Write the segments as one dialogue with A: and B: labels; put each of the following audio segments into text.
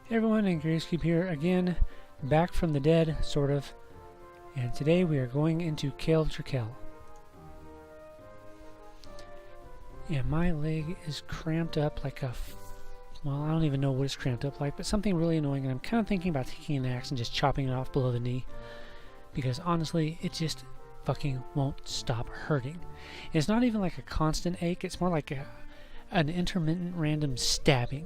A: Hey everyone, and Cube here again, back from the dead, sort of. And today we are going into Kael. And my leg is cramped up like well, I don't even know what it's cramped up like, but something really annoying, and I'm kind of thinking about taking an axe and just chopping it off below the knee. Because honestly, it just fucking won't stop hurting. And it's not even like a constant ache, it's more like an intermittent random stabbing.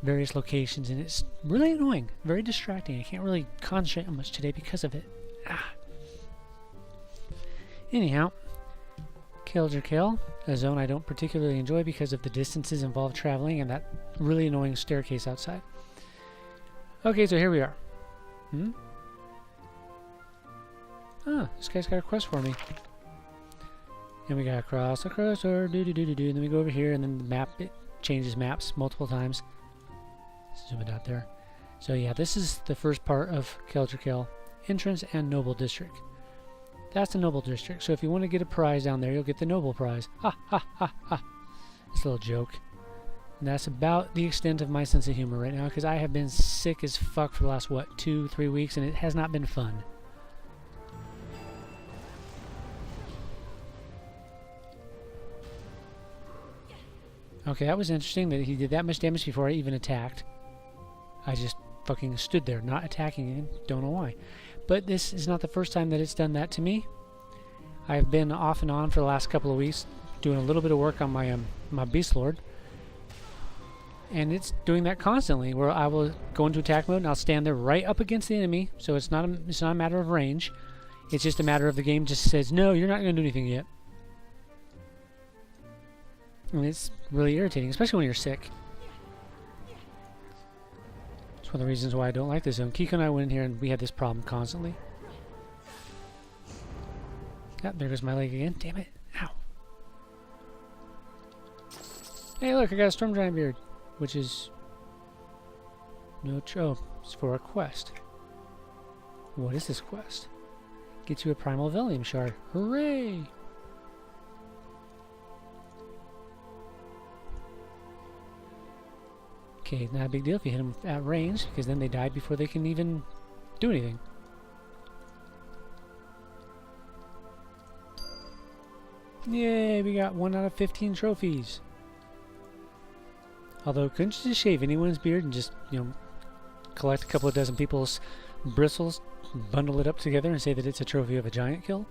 A: Various locations, and it's really annoying, very distracting. I can't really concentrate on much today because of it. Anyhow, Kael, a zone I don't particularly enjoy because of the distances involved traveling and that really annoying staircase outside. Okay, so here we are. This guy's got a quest for me. And we gotta cross the cursor, and then we go over here, and then the map, it changes maps multiple times. Zoom it out there. So yeah, this is the first part of Kael, entrance and noble district. That's the noble district. So if you want to get a prize down there, you'll get the noble prize. Ha ha ha ha. It's a little joke. And that's about the extent of my sense of humor right now, because I have been sick as fuck for the last, what, 2-3 weeks, and it has not been fun. Okay, that was interesting that he did that much damage before I even attacked. I just fucking stood there, not attacking him. Don't know why. But this is not the first time that it's done that to me. I've been off and on for the last couple of weeks doing a little bit of work on my my Beast Lord. And it's doing that constantly, where I will go into attack mode and I'll stand there right up against the enemy. So it's not a matter of range. It's just a matter of the game just says, no, you're not going to do anything yet. And it's really irritating, especially when you're sick. One of the reasons why I don't like this zone. Kiko and I went in here and we had this problem constantly. There goes my leg again. Damn it. Ow. Hey look, I got a Storm Giant Beard. Which is... oh, it's for a quest. What is this quest? Get you a Primal Velium Shard. Hooray! Okay, not a big deal if you hit them at range, because then they died before they can even do anything. Yay, we got 1 out of 15 trophies. Although, couldn't you just shave anyone's beard and just, collect a couple of dozen people's bristles, bundle it up together, and say that it's a trophy of a giant kill?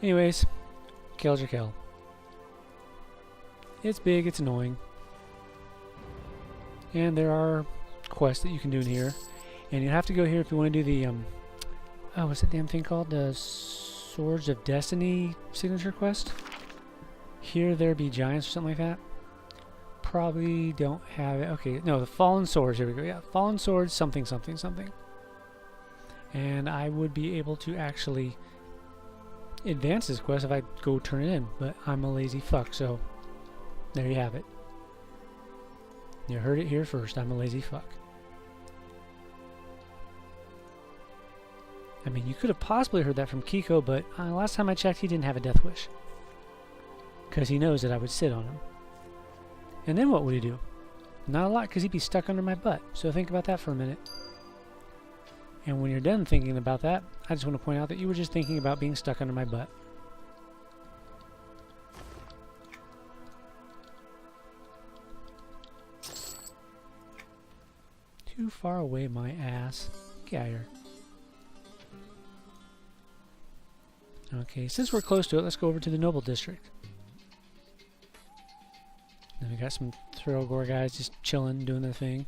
A: Anyways, Kael. It's big, it's annoying. And there are quests that you can do in here. And you have to go here if you want to do the, what's that damn thing called? The Swords of Destiny signature quest? Here there be giants or something like that. Probably don't have it. Okay, no, the Fallen Swords, here we go. Yeah, Fallen Swords, something. And I would be able to actually advance this quest if I go turn it in. But I'm a lazy fuck, so... there you have it. You heard it here first. I'm a lazy fuck. I mean, you could have possibly heard that from Kiko, but last time I checked, he didn't have a death wish. Because he knows that I would sit on him. And then what would he do? Not a lot, because he'd be stuck under my butt. So think about that for a minute. And when you're done thinking about that, I just want to point out that you were just thinking about being stuck under my butt. Too far away, my ass. Get out of here. Okay, since we're close to it, let's go over to the Noble District. Then we got some Thrillgore guys just chilling, doing their thing.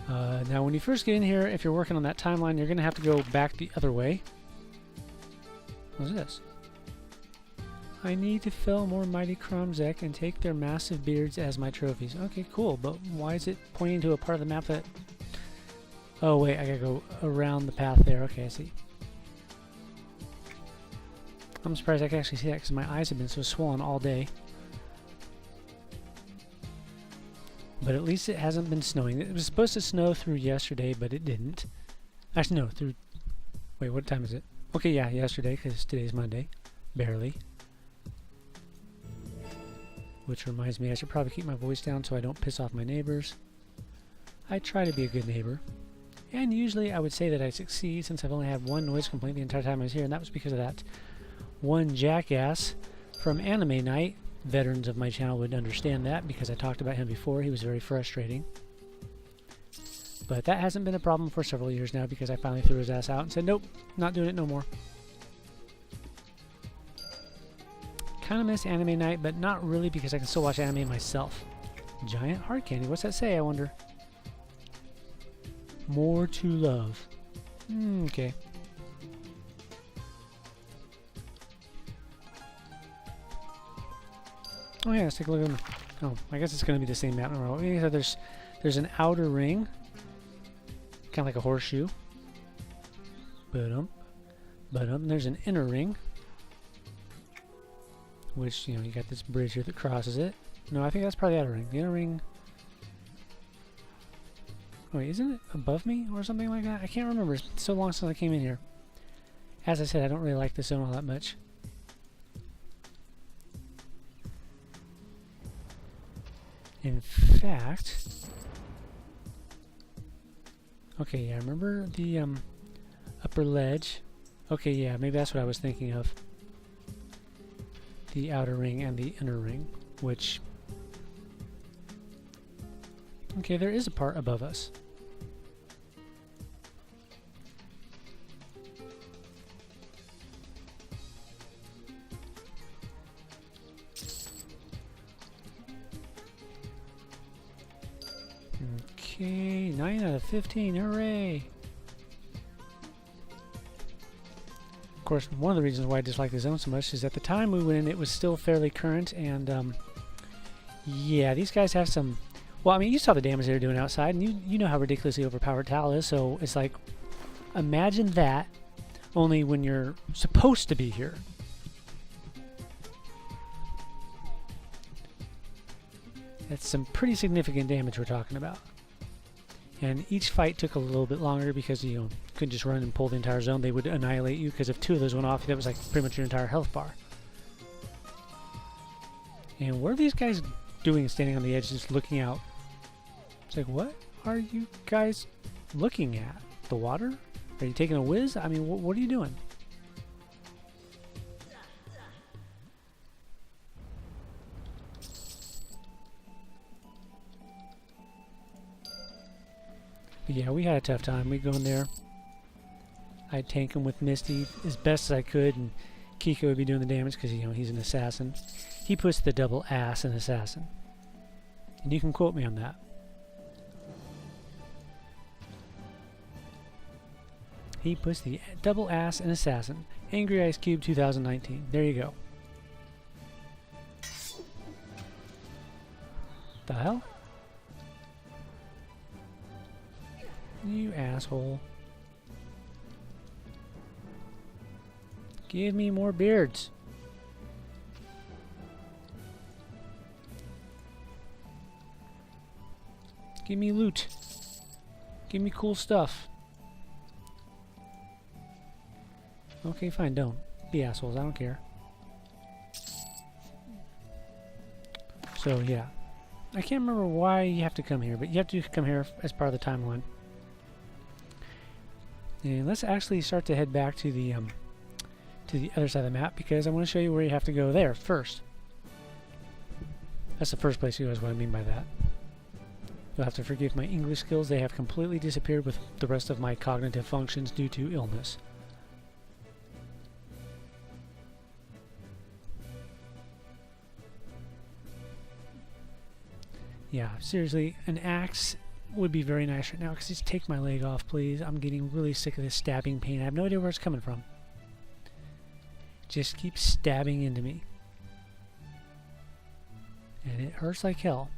A: Now, when you first get in here, if you're working on that timeline, you're going to have to go back the other way. What's this? I need to fell more mighty Kromzek and take their massive beards as my trophies. Okay, cool, but why is it pointing to a part of the map that... oh, wait, I gotta go around the path there. Okay, I see. I'm surprised I can actually see that because my eyes have been so swollen all day. But at least it hasn't been snowing. It was supposed to snow through yesterday, but it didn't. Actually, no, through... wait, what time is it? Okay, yeah, yesterday, because today's Monday. Barely. Which reminds me, I should probably keep my voice down so I don't piss off my neighbors. I try to be a good neighbor. And usually I would say that I succeed, since I've only had one noise complaint the entire time I was here, and that was because of that one jackass from Anime Night. Veterans of my channel would understand that because I talked about him before. He was very frustrating. But that hasn't been a problem for several years now because I finally threw his ass out and said, nope, not doing it no more. Kind of miss Anime Night, but not really because I can still watch anime myself. Giant heart candy. What's that say, I wonder? More to love. Okay. Oh yeah, let's take a look at them. Oh, I guess it's going to be the same map. Okay, so there's an outer ring. Kind of like a horseshoe. There's an inner ring. Which, you know, you got this bridge here that crosses it. No, I think that's probably the outer ring. The inner ring... Oh, wait, isn't it above me or something like that? I can't remember. It's been so long since I came in here. As I said, I don't really like this zone all that much. In fact... Okay, yeah, remember the upper ledge? Okay, yeah, maybe that's what I was thinking of. The outer ring and the inner ring, which... Okay, there is a part above us. Okay, 9 out of 15, hooray! Of course, one of the reasons why I dislike the zone so much is at the time we went in, it was still fairly current, and yeah, these guys have some... Well, I mean, you saw the damage they were doing outside, and you know how ridiculously overpowered Tal is, so it's like, imagine that, only when you're supposed to be here. That's some pretty significant damage we're talking about. And each fight took a little bit longer because you couldn't just run and pull the entire zone. They would annihilate you because if 2 of those went off, that was like pretty much your entire health bar. And what are these guys doing standing on the edge just looking out? It's like, what are you guys looking at? The water? Are you taking a whiz? I mean, what are you doing? But yeah, we had a tough time. We'd go in there. I'd tank him with Misty as best as I could, and Kiko would be doing the damage because, you know, he's an assassin. He puts the double ass in assassin. And you can quote me on that. He puts the double ass in assassin. Angry Ice Cube 2019. There you go. The hell? You asshole. Give me more beards. Give me loot. Give me cool stuff. Okay, fine, don't. Be assholes, I don't care. So, yeah. I can't remember why you have to come here, but you have to come here as part of the timeline. And let's actually start to head back to the other side of the map because I want to show you where you have to go there first. That's the first place you know is what I mean by that. You'll have to forgive my English skills. They have completely disappeared with the rest of my cognitive functions due to illness. Yeah, seriously, an axe would be very nice right now. Just take my leg off, please. I'm getting really sick of this stabbing pain. I have no idea where it's coming from. Just keep stabbing into me. And it hurts like hell.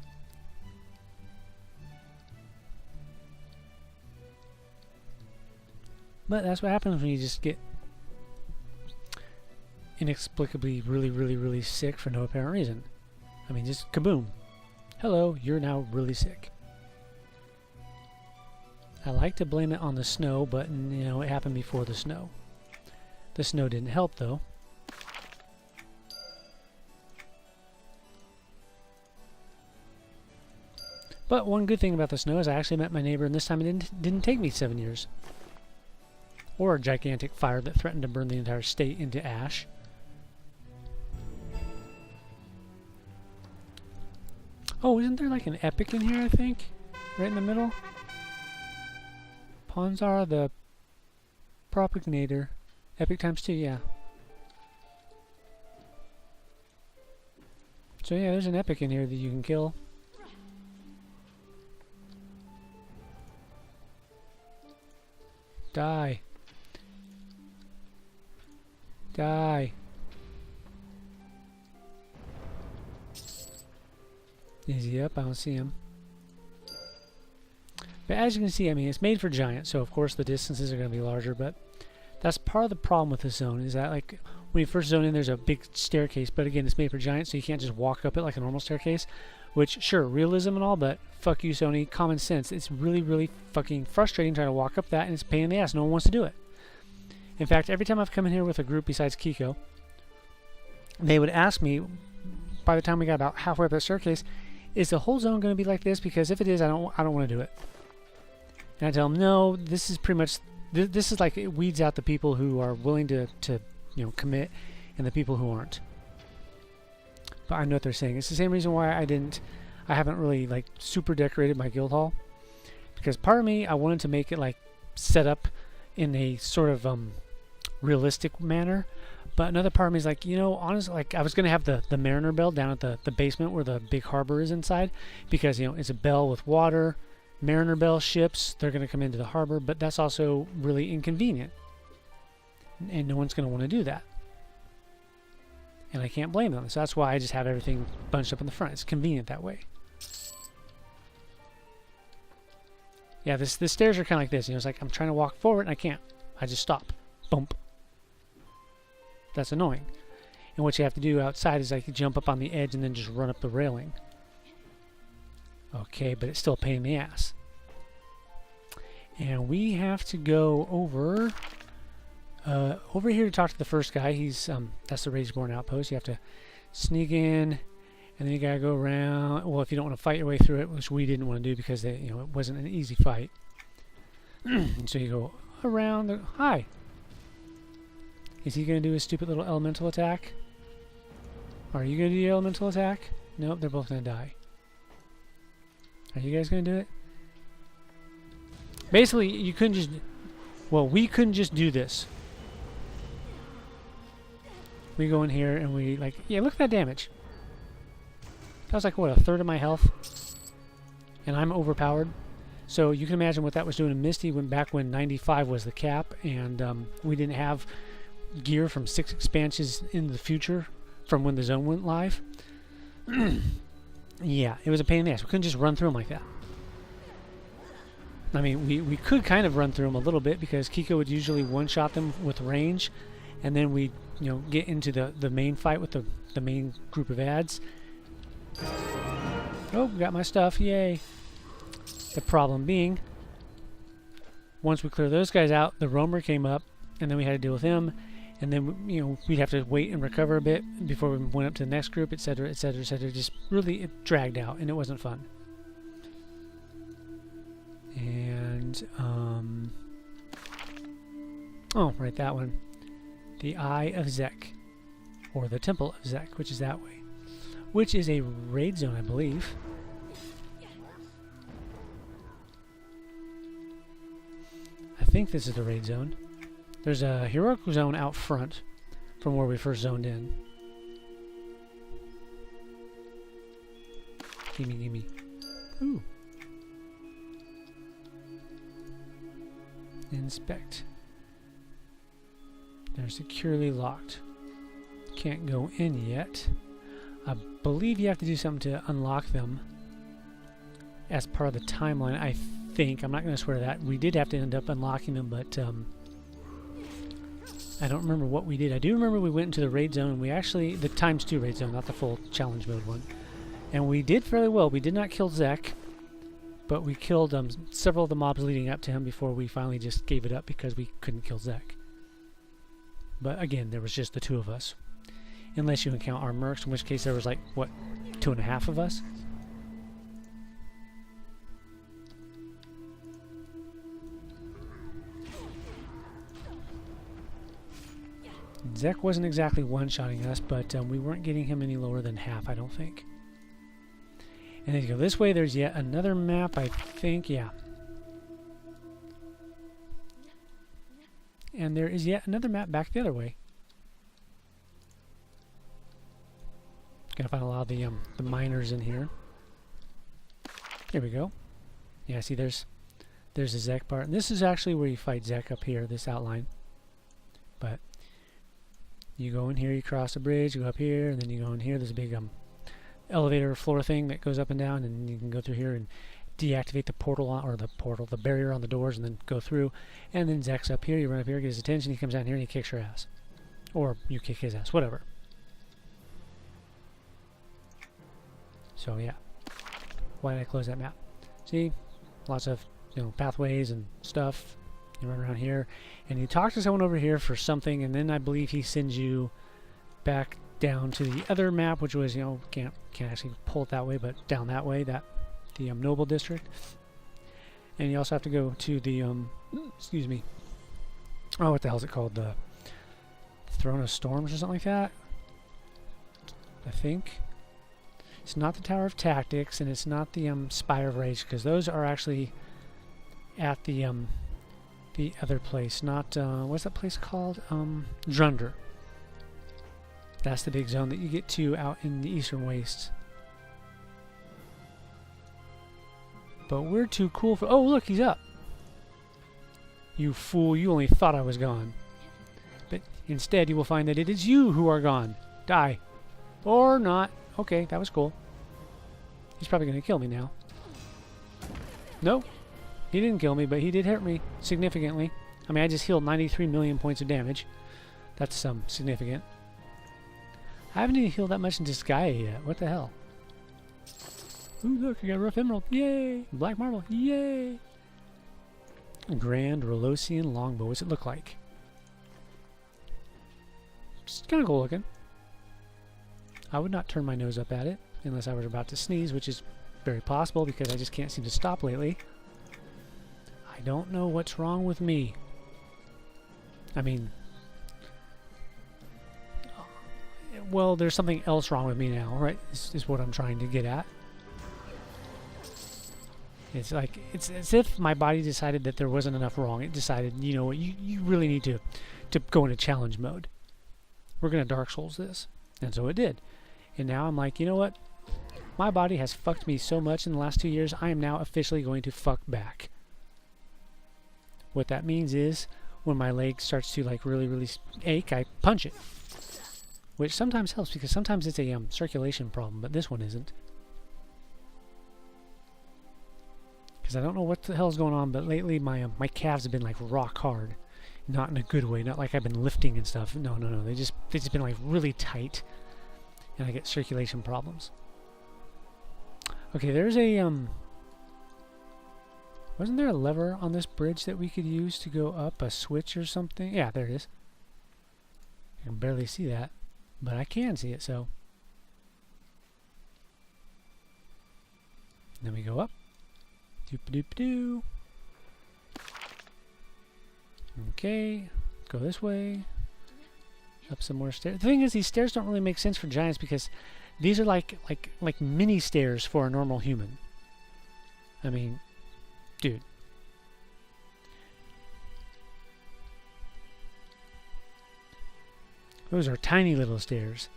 A: But that's what happens when you just get inexplicably really sick for no apparent reason. I mean, just kaboom. Hello, you're now really sick. I like to blame it on the snow, but you know, it happened before the snow. The snow didn't help though. But one good thing about the snow is I actually met my neighbor, and this time it didn't take me 7 years. Or a gigantic fire that threatened to burn the entire state into ash. Oh, isn't there like an epic in here, I think? Right in the middle? Ponzar the Propagnator. Epic times 2, yeah. So yeah, there's an epic in here that you can kill. Die. Die. Is he up? I don't see him. But as you can see, I mean, it's made for giants, so of course the distances are going to be larger, but that's part of the problem with this zone, is that like when you first zone in, there's a big staircase, but again, it's made for giants, so you can't just walk up it like a normal staircase, which, sure, realism and all, but fuck you, Sony, common sense. It's really, really fucking frustrating trying to walk up that, and it's a pain in the ass. No one wants to do it. In fact, every time I've come in here with a group besides Kiko, they would ask me, by the time we got about halfway up that staircase, is the whole zone going to be like this? Because if it is, I don't want to do it. And I tell them, no, this is pretty much, this is like, it weeds out the people who are willing to you know, commit, and the people who aren't. But I know what they're saying. It's the same reason why I haven't really like super decorated my guild hall, because part of me, I wanted to make it like set up in a sort of realistic manner, but another part of me is like, you know, honestly, like I was gonna have the Mariner Bell down at the basement where the big harbor is inside, because you know it's a bell with water. Mariner Bell ships, they're gonna come into the harbor, but that's also really inconvenient, and no one's gonna want to do that. And I can't blame them. So that's why I just have everything bunched up in the front. It's convenient that way. Yeah, the stairs are kind of like this. You know, it's like I'm trying to walk forward and I can't. I just stop. Bump. That's annoying. And what you have to do outside is like jump up on the edge and then just run up the railing. Okay, but it's still a pain in the ass. And we have to go over here to talk to the first guy. He's that's the Rageborn outpost. You have to sneak in, and then you gotta go around. Well, if you don't want to fight your way through it, which we didn't want to do because you know it wasn't an easy fight. So you go around. Hi. Is he gonna do his stupid little elemental attack? Are you gonna do your elemental attack? Nope, they're both gonna die. Are you guys gonna do it? Basically, you couldn't just. Well, we couldn't just do this. We go in here and we like, yeah, look at that damage. That was like, what, a third of my health? And I'm overpowered. So you can imagine what that was doing to Misty back when 95 was the cap, and we didn't have gear from 6 expansions in the future from when the zone went live. Yeah, it was a pain in the ass. We couldn't just run through them like that. I mean, we could kind of run through them a little bit because Kiko would usually one-shot them with range, and then we'd, you know, get into the main fight with the main group of ads. Oh, got my stuff, yay. The problem being, once we clear those guys out, the roamer came up, and then we had to deal with him, and then, you know, we'd have to wait and recover a bit before we went up to the next group, etc., etc., etc. Just really, it dragged out, and it wasn't fun. And, oh, right, that one. The Eye of Zek, or the Temple of Zek, which is that way. Which is a raid zone, I believe. I think this is the raid zone. There's a heroic zone out front from where we first zoned in. Gimme, gimme. Ooh. Inspect. They're securely locked. Can't go in yet. I believe you have to do something to unlock them as part of the timeline, I think. I'm not going to swear to that. We did have to end up unlocking them, but I don't remember what we did. I do remember we went into the raid zone, and we actually, the ×2 raid zone, not the full challenge mode one. And we did fairly well. We did not kill Zek, but we killed several of the mobs leading up to him before we finally just gave it up because we couldn't kill Zek. But again, there was just the 2 of us. Unless you count our mercs, in which case there was like, what, 2.5 of us? Zek wasn't exactly one-shotting us, but we weren't getting him any lower than half, I don't think. And then you go this way, there's yet another map, I think, yeah. And there is yet another map back the other way. Gotta find a lot of the miners in here. There we go. Yeah, see, there's the Zek part. And this is actually where you fight Zek up here, this outline. But you go in here, you cross the bridge, you go up here, and then you go in here. There's a big elevator floor thing that goes up and down, and you can go through here and deactivate the portal, the barrier on the doors, and then go through. And then Zek's up here, you run up here, get his attention, he comes down here and he kicks your ass. Or you kick his ass, whatever. So yeah. Why did I close that map? See? Lots of, pathways and stuff. You run around here, and you talk to someone over here for something, and then I believe he sends you back down to the other map, which was, can't actually pull it that way, but down that way, the Noble District. And you also have to go to the, excuse me, oh, what the hell is it called? The Throne of Storms or something like that? I think. It's not the Tower of Tactics, and it's not the Spire of Rage, because those are actually at the other place. Not, what's that place called? Drunder. That's the big zone that you get to out in the Eastern Wastes. But we're too cool for... Oh, look, he's up. You fool, you only thought I was gone. But instead, you will find that it is you who are gone. Die. Or not. Okay, that was cool. He's probably going to kill me now. Nope. He didn't kill me, but he did hurt me significantly. I mean, I just healed 93 million points of damage. That's significant. I haven't even healed that much in Disgaea yet. What the hell? Ooh, look, I got a rough emerald. Yay! Black marble. Yay! Grand Rolosian longbow. What's it look like? It's kind of cool looking. I would not turn my nose up at it unless I was about to sneeze, which is very possible because I just can't seem to stop lately. I don't know what's wrong with me. I mean, well, there's something else wrong with me now, right? This is what I'm trying to get at. It's like, it's as if my body decided that there wasn't enough wrong. It decided, you know what, you really need to go into challenge mode. We're going to Dark Souls this. And so it did. And now I'm like, you know what? My body has fucked me so much in the last 2 years, I am now officially going to fuck back. What that means is, when my leg starts to like really ache, I punch it. Which sometimes helps, because sometimes it's a circulation problem, but this one isn't. Because I don't know what the hell's going on, but lately my calves have been like rock hard. Not in a good way, not like I've been lifting and stuff. No. They just been like really tight. And I get circulation problems. Okay, there's a wasn't there a lever on this bridge that we could use to go up, a switch or something? Yeah, there it is. I can barely see that, but I can see it, so. And then we go up. Doop-a-doop-a-doo. Okay, go this way. Up some more stairs. The thing is, these stairs don't really make sense for giants because these are like mini stairs for a normal human. I mean, dude. Those are tiny little stairs.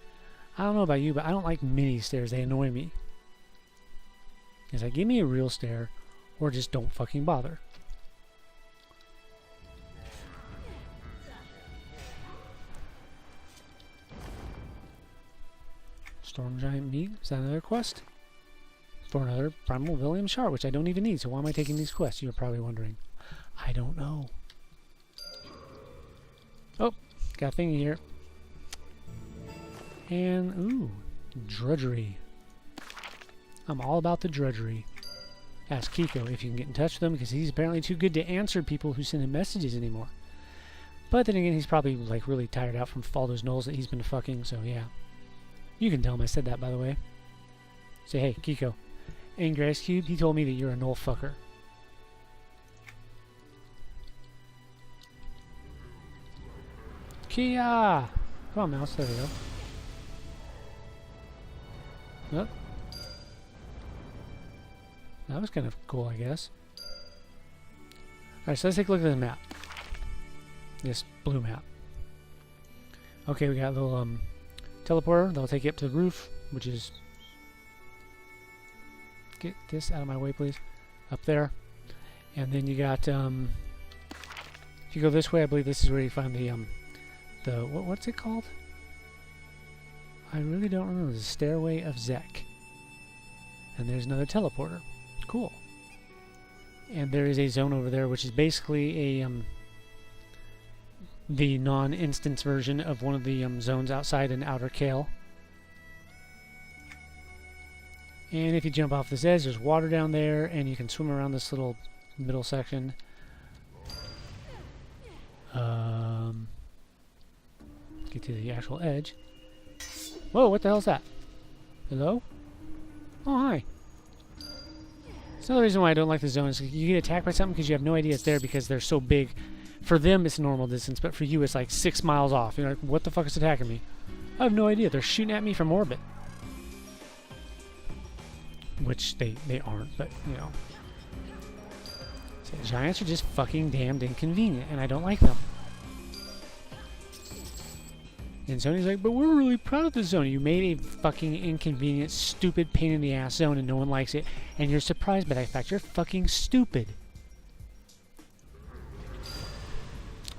A: I don't know about you, but I don't like mini stairs. They annoy me. It's like, give me a real stair, or just don't fucking bother. Storm Giant Meat. Is that another quest? For another Primal William Shard, which I don't even need, so why am I taking these quests? You're probably wondering. I don't know. Oh, got a thingy here. And, ooh, drudgery. I'm all about the drudgery. Ask Kiko if you can get in touch with him, because he's apparently too good to answer people who send him messages anymore. But then again, he's probably like really tired out from all those gnolls that he's been fucking, so yeah. You can tell him I said that, by the way. Say, hey, Kiko. Angry Ice Cube, he told me that you're a gnoll fucker. Kia! Come on, mouse. There we go. Yep. That was kind of cool, I guess. Alright, so let's take a look at the map. This blue map. Okay, we got a little teleporter that'll take you up to the roof, which is... Get this out of my way, please. Up there. And then you got, if you go this way, I believe this is where you find the what's it called? I really don't remember. The Stairway of Zek. And there's another teleporter. Cool. And there is a zone over there, which is basically a, the non-instance version of one of the zones outside in Outer Kael. And if you jump off this edge, there's water down there, and you can swim around this little middle section. Get to the actual edge. Whoa, what the hell is that? Hello? Oh, hi. It's another reason why I don't like the zones. You get attacked by something because you have no idea it's there because they're so big. For them, it's a normal distance, but for you, it's like 6 miles off. You're like, what the fuck is attacking me? I have no idea. They're shooting at me from orbit. Which they aren't, but, you know. So giants are just fucking damned inconvenient, and I don't like them. And Sony's like, but we're really proud of the zone. You made a fucking inconvenient, stupid, pain-in-the-ass zone, and no one likes it, and you're surprised by that fact. You're fucking stupid.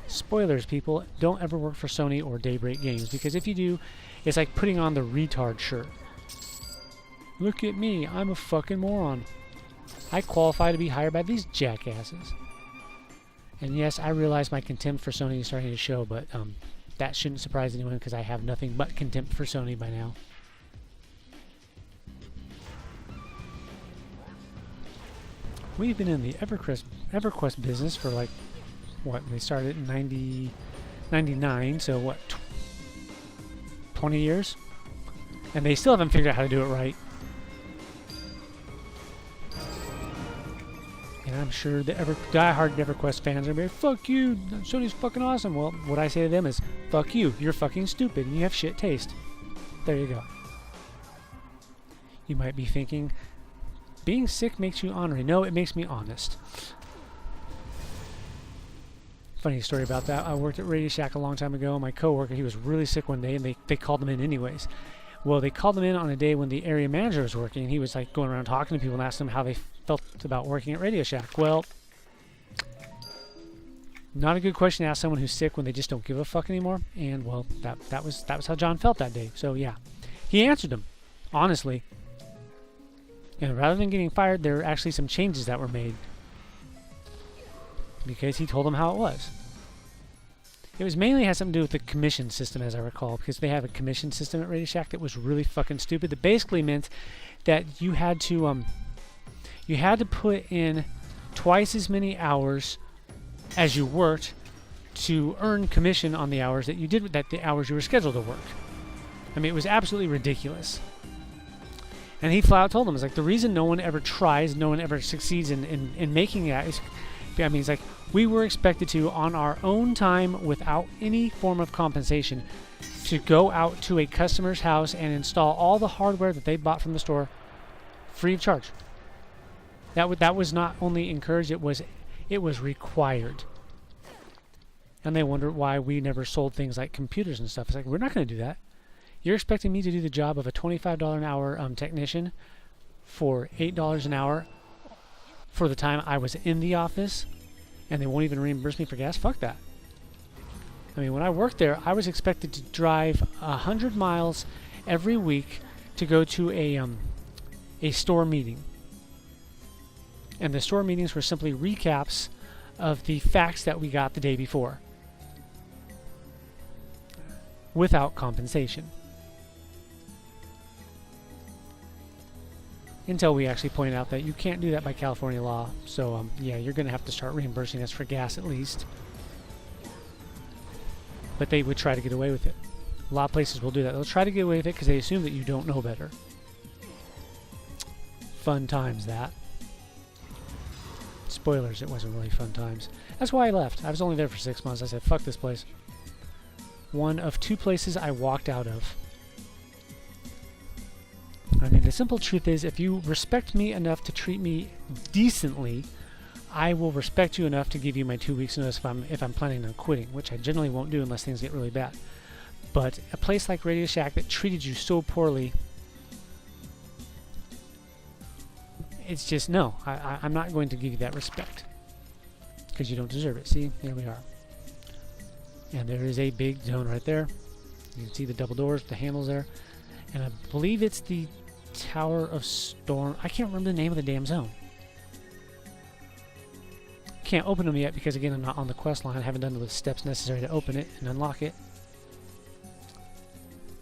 A: Spoilers, people. Don't ever work for Sony or Daybreak Games, because if you do, it's like putting on the retard shirt. Look at me, I'm a fucking moron. I qualify to be hired by these jackasses. And yes, I realize my contempt for Sony is starting to show, but that shouldn't surprise anyone because I have nothing but contempt for Sony by now. We've been in the EverQuest business for like, what, they started in 99, so what, 20 years? And they still haven't figured out how to do it right. And I'm sure the die-hard EverQuest fans are going to be like, fuck you, Sony's fucking awesome. Well, what I say to them is, fuck you, you're fucking stupid, and you have shit taste. There you go. You might be thinking, being sick makes you ornery. No, it makes me honest. Funny story about that. I worked at Radio Shack a long time ago. My coworker, he was really sick one day, and they called him in anyways. Well, they called him in on a day when the area manager was working, and he was like going around talking to people and asking them how they felt about working at Radio Shack. Well, not a good question to ask someone who's sick when they just don't give a fuck anymore. And well, that was how John felt that day. So yeah, he answered them honestly. And rather than getting fired, there were actually some changes that were made because he told them how it was. It was mainly had something to do with the commission system, as I recall, because they have a commission system at Radio Shack that was really fucking stupid. That basically meant that you had to put in twice as many hours as you worked to earn commission on the hours that you did, the hours you were scheduled to work. I mean, it was absolutely ridiculous. And he flat out told them, it's like, the reason no one ever tries, no one ever succeeds in making that is, I mean, it's like, we were expected to, on our own time, without any form of compensation, to go out to a customer's house and install all the hardware that they bought from the store free of charge. That was not only encouraged, it was required. And they wondered why we never sold things like computers and stuff. It's like, we're not going to do that. You're expecting me to do the job of a $25 an hour technician for $8 an hour for the time I was in the office, and they won't even reimburse me for gas? Fuck that. I mean, when I worked there, I was expected to drive 100 miles every week to go to a store meeting. And the store meetings were simply recaps of the facts that we got the day before, without compensation. Until we actually point out that you can't do that by California law. So, yeah, you're going to have to start reimbursing us for gas at least. But they would try to get away with it. A lot of places will do that. They'll try to get away with it because they assume that you don't know better. Fun times, that. Spoilers, it wasn't really fun times. That's why I left. I was only there for 6 months. I said, fuck this place. one of two places I walked out of. I mean, the simple truth is, if you respect me enough to treat me decently, I will respect you enough to give you my 2 weeks notice if I'm planning on quitting, which I generally won't do unless things get really bad. But a place like Radio Shack that treated you so poorly, it's just, no, I'm not going to give you that respect. Because you don't deserve it. See, there we are. And there is a big zone right there. You can see the double doors, the handles there. And I believe it's the Tower of Storm. I can't remember the name of the damn zone. Can't open them yet because, again, I'm not on the quest line. I haven't done the steps necessary to open it and unlock it.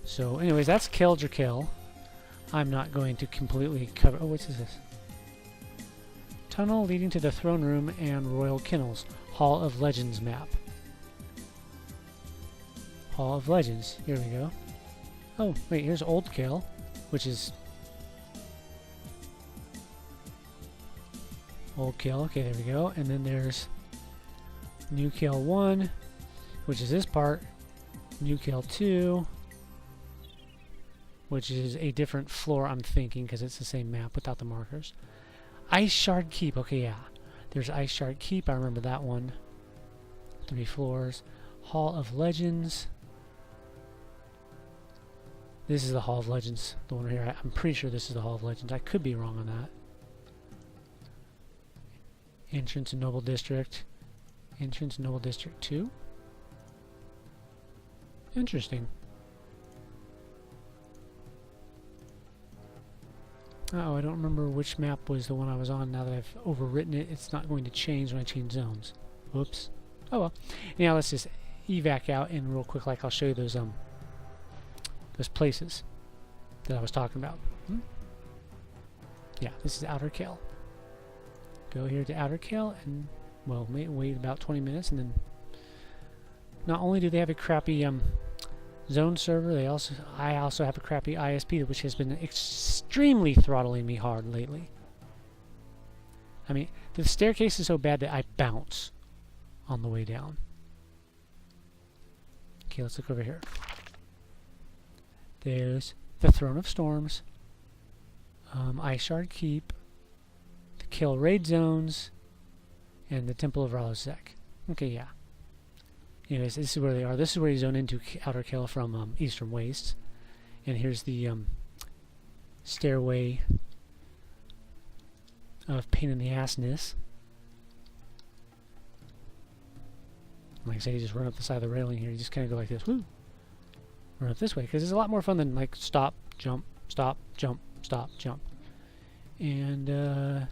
A: So, anyways, that's Kael. I'm not going to completely cover... Oh, what's this? Tunnel leading to the throne room and royal kennels. Hall of Legends map. Hall of Legends. Here we go. Oh, wait, here's Old Kael, which is... Old Kael, okay, there we go. And then there's New Kael 1, which is this part. New Kael 2, which is a different floor, I'm thinking, because it's the same map without the markers. Ice Shard Keep, okay, yeah. There's Ice Shard Keep, I remember that one. 3 floors. Hall of Legends. This is the Hall of Legends, the one here. I'm pretty sure this is the Hall of Legends. I could be wrong on that. Entrance Noble District. Entrance Noble District 2. Interesting. Uh-oh, I don't remember which map was the one I was on. Now that I've overwritten it, it's not going to change when I change zones. Whoops. Oh well. Now let's just evac out and real quick, like I'll show you those places that I was talking about. Yeah, this is Outer Kael. Go here to Outer Kael and, well, wait about 20 minutes, and then not only do they have a crappy zone server, I also have a crappy ISP, which has been extremely throttling me hard lately. I mean, the staircase is so bad that I bounce on the way down. Okay, let's look over here. There's the Throne of Storms, Ice Shard Keep, the Kael Raid Zones, and the Temple of Ralosek. Okay, yeah. Anyways, this is where they are. This is where you zone into Outer Kael from Eastern Wastes. And here's the stairway of pain in the assness. Like I say, you just run up the side of the railing here. You just kind of go like this. Woo! Run up this way, because it's a lot more fun than like stop, jump, stop, jump, stop, jump. And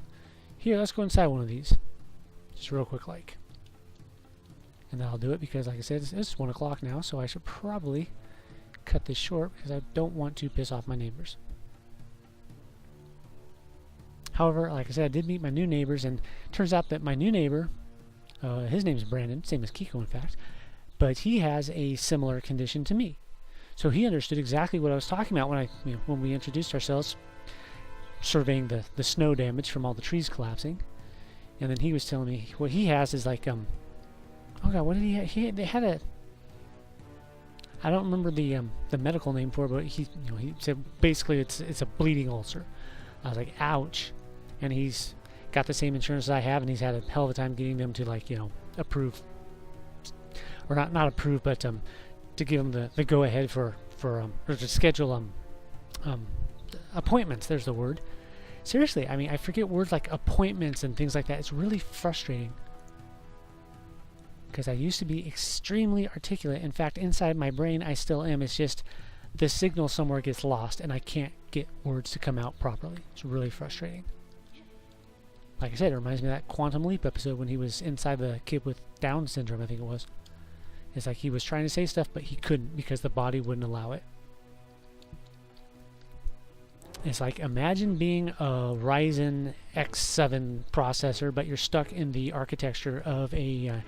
A: here, let's go inside one of these. Just real quick like. And that'll do it, because like I said, it's 1 o'clock now, so I should probably cut this short because I don't want to piss off my neighbors. However, like I said, I did meet my new neighbors, and it turns out that my new neighbor, his name is Brandon, same as Kiko in fact, but he has a similar condition to me. So he understood exactly what I was talking about when we introduced ourselves, surveying the snow damage from all the trees collapsing. And then he was telling me what he has is like oh god, what did he have? They had a, I don't remember the medical name for it, but he said basically it's a bleeding ulcer. I was like, ouch. And he's got the same insurance as I have, and he's had a hell of a time getting them to approve, or not approve, but to give him the go ahead for or to schedule appointments. There's the word. Seriously, I mean, I forget words like appointments and things like that. It's really frustrating. Because I used to be extremely articulate. In fact, inside my brain, I still am. It's just the signal somewhere gets lost, and I can't get words to come out properly. It's really frustrating. Like I said, it reminds me of that Quantum Leap episode when he was inside the kid with Down syndrome, I think it was. It's like he was trying to say stuff, but he couldn't because the body wouldn't allow it. It's like, imagine being a Ryzen X7 processor, but you're stuck in the architecture of a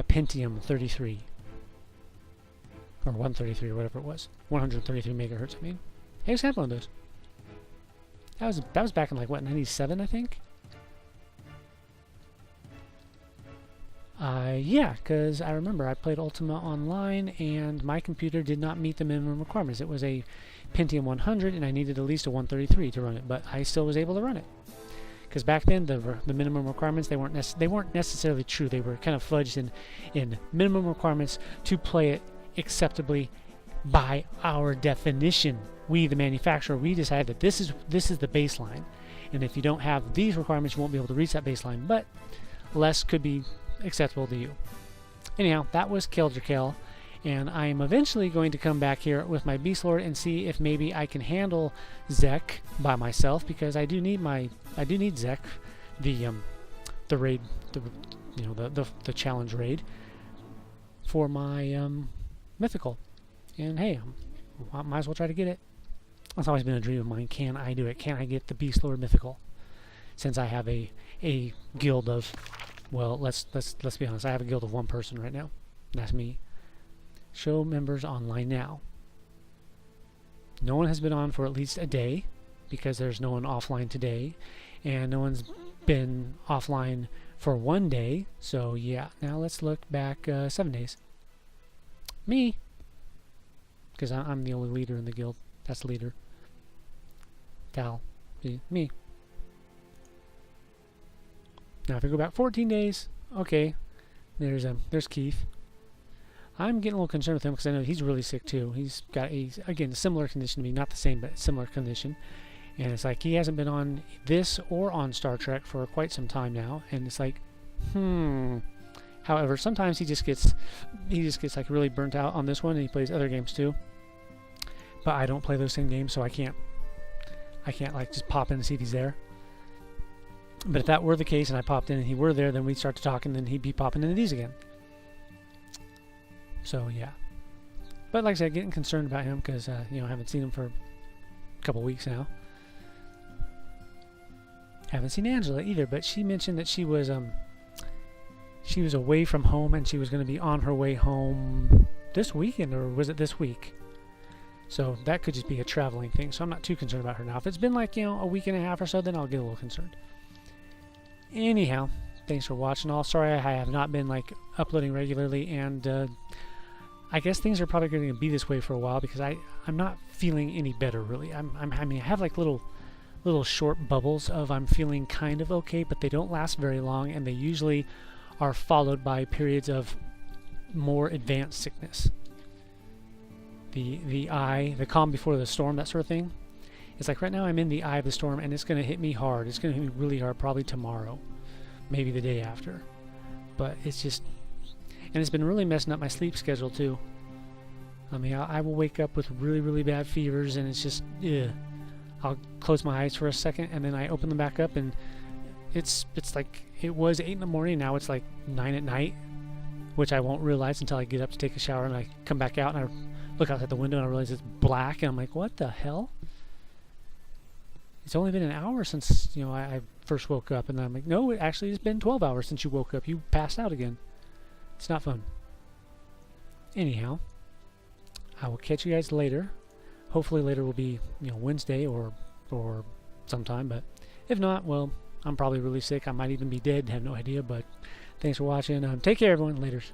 A: Pentium 33 or 133 or whatever it was, 133 megahertz. I mean, I just had one of those. That was back in like what, 97, I think. Yeah, because I remember I played Ultima Online and my computer did not meet the minimum requirements. It was a Pentium 100 and I needed at least a 133 to run it, but I still was able to run it. Because back then the minimum requirements, they weren't necessarily true. They were kind of fudged in minimum requirements to play it acceptably by our definition. We, the manufacturer, we decided that this is the baseline, and if you don't have these requirements, you won't be able to reach that baseline. But less could be acceptable to you. Anyhow, that was Kael, and I am eventually going to come back here with my Beast Lord and see if maybe I can handle Zek by myself, because I do need Zek, the raid, the challenge raid for my mythical. And hey, I might as well try to get it. That's always been a dream of mine. Can I do it? Can I get the Beast Lord mythical? Since I have a guild of, well, let's be honest, I have a guild of one person right now. That's me. Show members online now. No one has been on for at least a day, because there's no one offline today, and no one's been offline for 1 day. So yeah, now let's look back 7 days. Me, because I'm the only leader in the guild. That's the leader. Kael, me. Now if I go back 14 days, okay, there's Keith. I'm getting a little concerned with him because I know he's really sick too. He's got again a similar condition to me, not the same, but similar condition. And it's like he hasn't been on this or on Star Trek for quite some time now, and it's like, However, sometimes he just gets like really burnt out on this one, and he plays other games too. But I don't play those same games, so I can't like just pop in and see if he's there. But if that were the case and I popped in and he were there, then we'd start to talk, and then he'd be popping into these again. So yeah. But like I said, getting concerned about him because I haven't seen him for a couple weeks now. Haven't seen Angela either, but she mentioned that she was away from home and she was going to be on her way home this weekend, or was it this week? So that could just be a traveling thing. So I'm not too concerned about her now. If it's been like a week and a half or so, then I'll get a little concerned. Anyhow, thanks for watching all. Sorry I have not been like uploading regularly, and I guess things are probably going to be this way for a while because I'm not feeling any better really. I have like little short bubbles of I'm feeling kind of okay, but they don't last very long, and they usually are followed by periods of more advanced sickness. The calm before the storm, that sort of thing. It's like right now I'm in the eye of the storm, and it's going to hit me hard. It's going to hit me really hard, probably tomorrow, maybe the day after. But it's just, and it's been really messing up my sleep schedule too. I mean, I will wake up with really, really bad fevers, and it's just, I'll close my eyes for a second, and then I open them back up, and it's like it was 8 in the morning. Now it's like 9 at night, which I won't realize until I get up to take a shower, and I come back out, and I look outside the window, and I realize it's black, and I'm like, what the hell? It's only been an hour since I first woke up, and I'm like, no, it actually has been 12 hours since you woke up. You passed out again. It's not fun. Anyhow, I will catch you guys later. Hopefully later will be Wednesday or sometime, but if not, well, I'm probably really sick. I might even be dead. Have no idea. But thanks for watching. Take care, everyone. Laters.